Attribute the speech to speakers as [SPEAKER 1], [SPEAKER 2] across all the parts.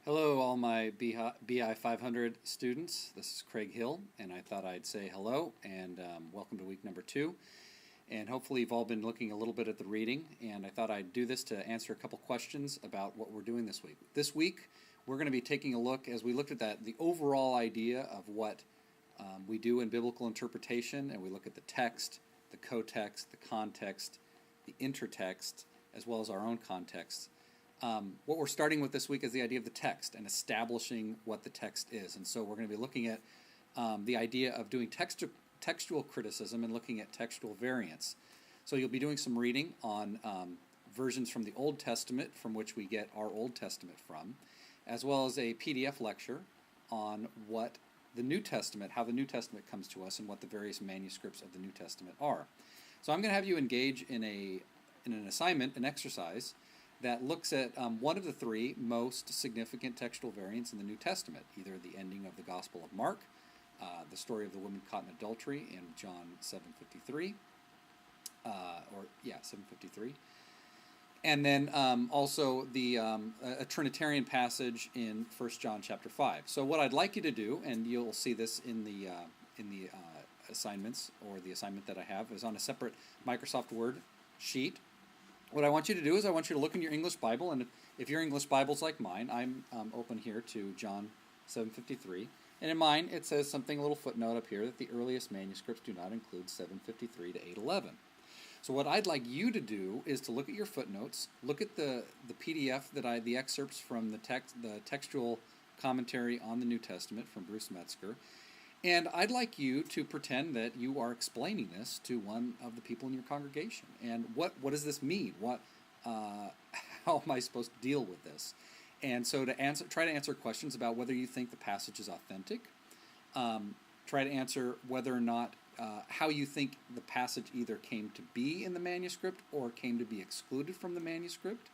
[SPEAKER 1] Hello, all my BI 500 students. This is Craig Hill, and I thought I'd say hello and welcome to week number 2. And hopefully you've all been looking a little bit at the reading, and I thought I'd do this to answer a couple questions about what we're doing this week. This week, we're going to be taking a look, as we looked at the overall idea of what we do in biblical interpretation, and we look at the text, the co-text, the context, the intertext, as well as our own context. What we're starting with this week is the idea of the text and establishing what the text is. And so we're going to be looking at the idea of doing textual criticism and looking at textual variants. So you'll be doing some reading on versions from the Old Testament, from which we get our Old Testament from, as well as a PDF lecture on what the New Testament, how the New Testament comes to us and what the various manuscripts of the New Testament are. So I'm going to have you engage in an assignment, an exercise, that looks at one of the three most significant textual variants in the New Testament, either the ending of the Gospel of Mark, the story of the woman caught in adultery in John 7:53, 7:53, and then also a Trinitarian passage in 1 John chapter 5. So what I'd like you to do, and you'll see this in the assignments, or the assignment that I have, is on a separate Microsoft Word sheet. What I want you to do is I want you to look in your English Bible, and if your English Bible's like mine, I'm open here to John 7:53, and in mine it says something, a little footnote up here, that the earliest manuscripts do not include 7:53 to 8:11. So what I'd like you to do is to look at your footnotes, look at the PDF the excerpts from the textual commentary on the New Testament from Bruce Metzger, and I'd like you to pretend that you are explaining this to one of the people in your congregation. And what does this mean? How am I supposed to deal with this? And so try to answer questions about whether you think the passage is authentic. Try to answer whether or not how you think the passage either came to be in the manuscript or came to be excluded from the manuscript.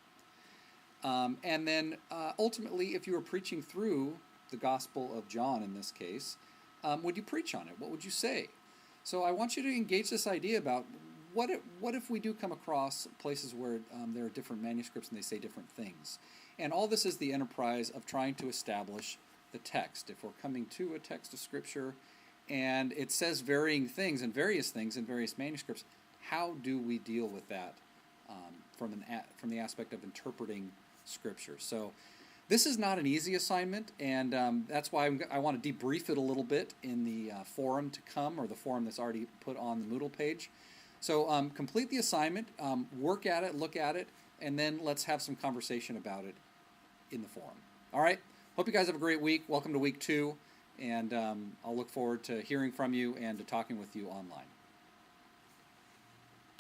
[SPEAKER 1] And then ultimately, if you were preaching through the Gospel of John in this case, would you preach on it? What would you say? So I want you to engage this idea about what if we do come across places where there are different manuscripts and they say different things. And all this is the enterprise of trying to establish the text. If we're coming to a text of Scripture and it says varying things and various things in various manuscripts, how do we deal with that from the aspect of interpreting Scripture? So this is not an easy assignment, and that's why I want to debrief it a little bit in the forum to come, or the forum that's already put on the Moodle page. So complete the assignment, work at it, look at it, and then let's have some conversation about it in the forum. All right? Hope you guys have a great week. Welcome to week 2, and I'll look forward to hearing from you and to talking with you online.